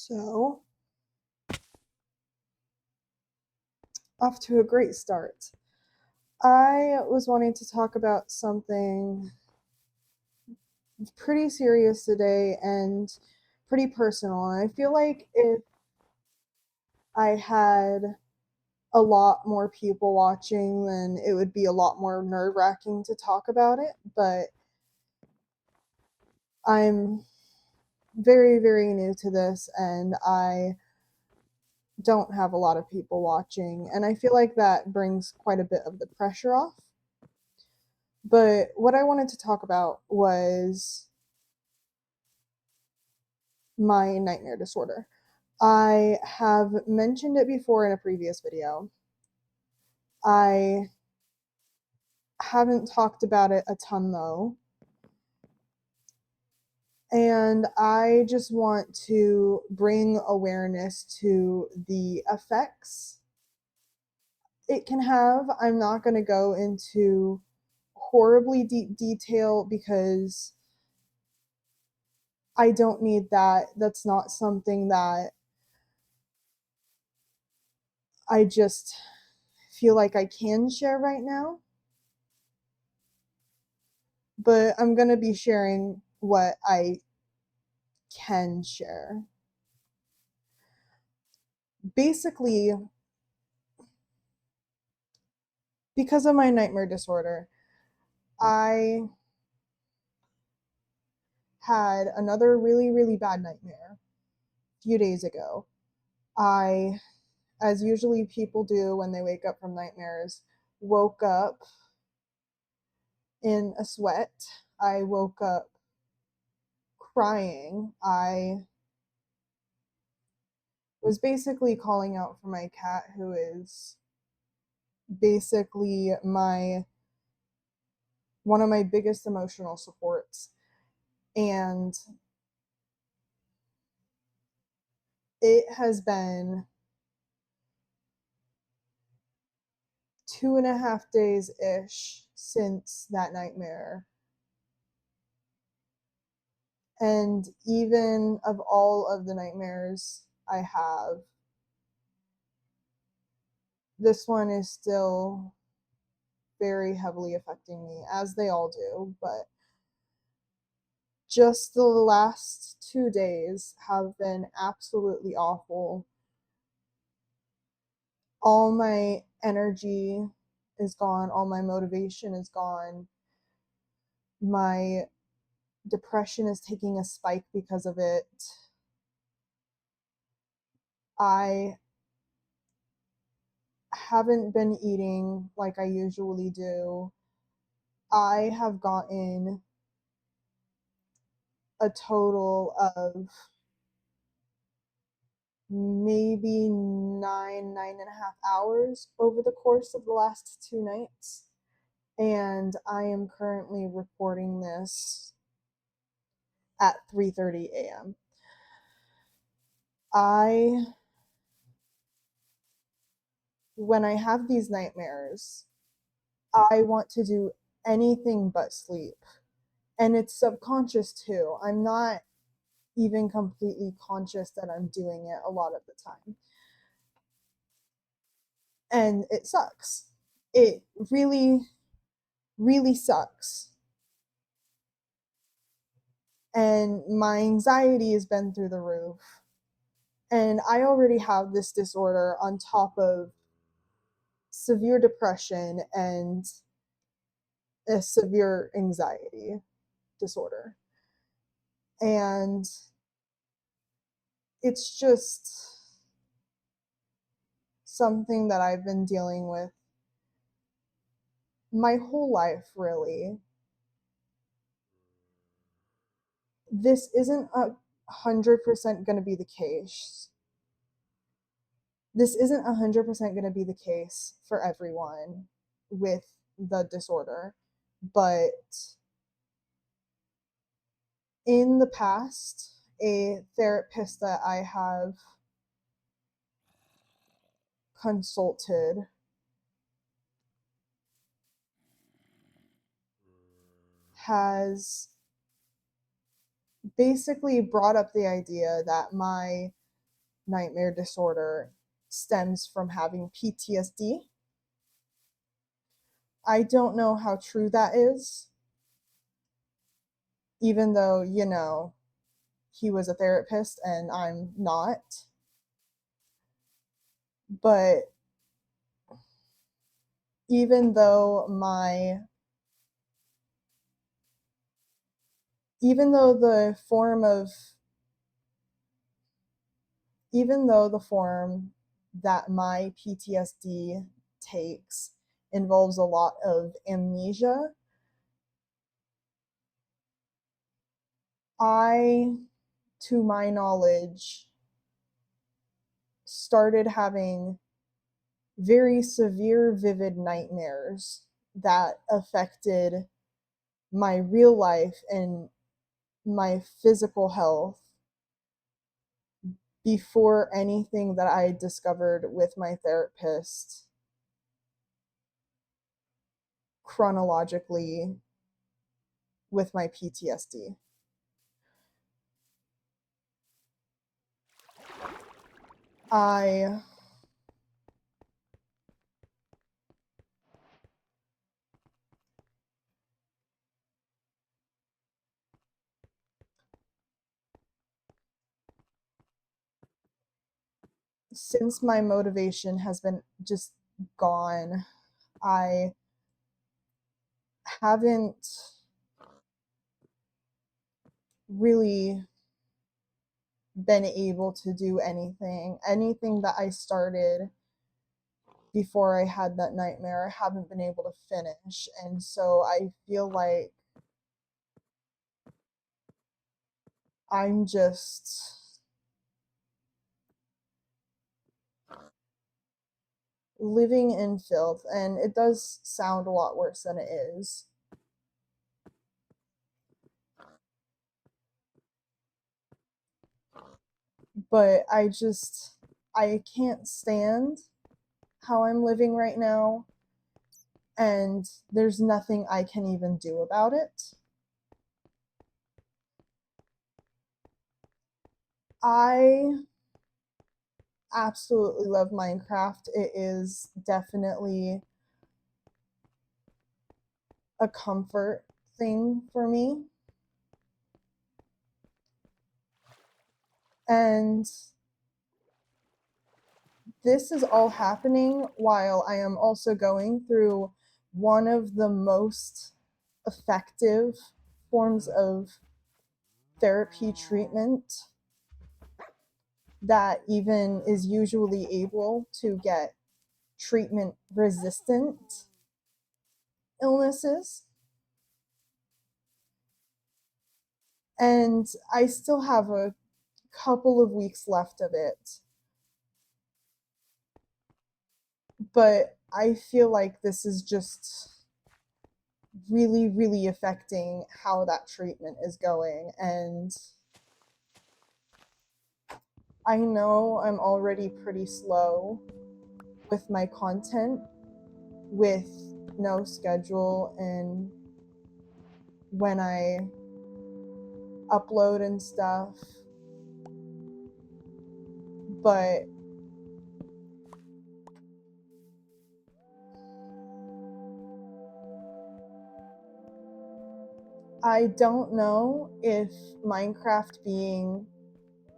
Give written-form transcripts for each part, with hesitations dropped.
So, off to a great start. I was wanting to talk about something pretty serious today and pretty personal. And I feel like if I had a lot more people watching, then it would be a lot more nerve wracking to talk about it. But I'm very, very new to this and I don't have a lot of people watching. And I feel like that brings quite a bit of the pressure off. But what I wanted to talk about was my nightmare disorder. I have mentioned it before in a previous video. I haven't talked about it a ton though. And I just want to bring awareness to the effects it can have. I'm not going to go into horribly deep detail because I don't need that. That's not something that I just feel like I can share right now. But I'm going to be sharing what I can share. Basically, because of my nightmare disorder, I had another really, really bad nightmare a few days ago. I, as usually people do when they wake up from nightmares, woke up in a sweat. I woke up crying. I was basically calling out for my cat, who is basically my one of my biggest emotional supports. And it has been 2.5 days ish since that nightmare. And even of all of the nightmares I have, this one is still very heavily affecting me, as they all do. But just the last 2 days have been absolutely awful. All my energy is gone, all my motivation is gone. My depression is taking a spike because of it. I haven't been eating like I usually do. I have gotten a total of maybe 9.5 hours over the course of the last 2 nights. And I am currently recording this at 3:30 a.m. When I have these nightmares, I want to do anything but sleep. And it's subconscious too. I'm not even completely conscious that I'm doing it a lot of the time. And it sucks. It really, really sucks. And my anxiety has been through the roof. And I already have this disorder on top of severe depression and a severe anxiety disorder. And it's just something that I've been dealing with my whole life, really. This isn't 100% going to be the case. This isn't 100% going to be the case for everyone with the disorder, but in the past, a therapist that I have consulted has basically brought up the idea that my nightmare disorder stems from having PTSD. I don't know how true that is, even though, he was a therapist and I'm not. But even though my even though the form of even though the form that my PTSD takes involves a lot of amnesia, I, to my knowledge, started having very severe, vivid nightmares that affected my real life and my physical health before anything that I discovered with my therapist chronologically with my PTSD. I since my motivation has been just gone, I haven't really been able to do anything that I started before I had that nightmare. I haven't been able to finish, and so I feel like I'm just living in filth, and it does sound a lot worse than it is. But I can't stand how I'm living right now, and there's nothing I can even do about it. I absolutely love Minecraft. It is definitely a comfort thing for me. And this is all happening while I am also going through one of the most effective forms of therapy treatment that even is usually able to get treatment resistant illnesses. And I still have a couple of weeks left of it. But I feel like this is just really, really affecting how that treatment is going. And I know I'm already pretty slow with my content, with no schedule and when I upload and stuff. But I don't know if Minecraft being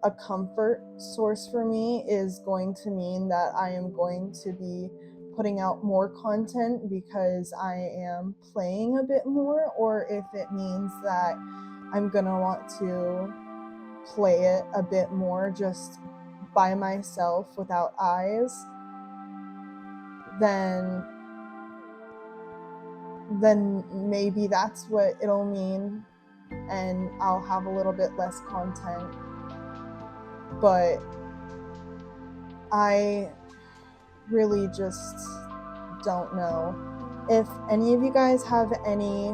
a comfort source for me is going to mean that I am going to be putting out more content because I am playing a bit more, or if it means that I'm gonna want to play it a bit more just by myself without eyes, then maybe that's what it'll mean, and I'll have a little bit less content. But I really just don't know. If any of you guys have any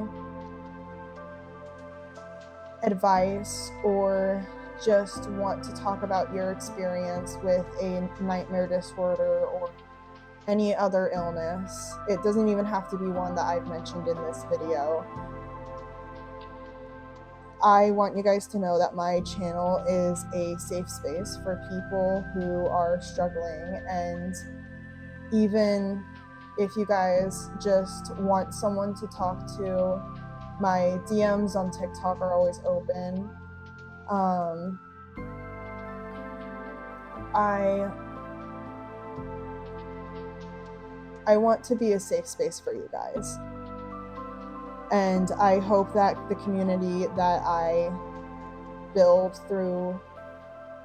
advice or just want to talk about your experience with a nightmare disorder or any other illness, it doesn't even have to be one that I've mentioned in this video. I want you guys to know that my channel is a safe space for people who are struggling, and even if you guys just want someone to talk to, my DMs on TikTok are always open. I want to be a safe space for you guys. And I hope that the community that I build through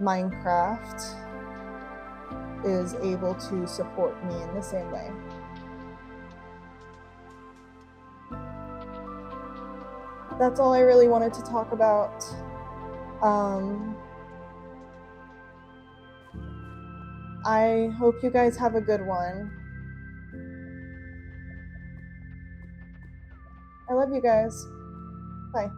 Minecraft is able to support me in the same way. That's all I really wanted to talk about. I hope you guys have a good one. I love you guys. Bye.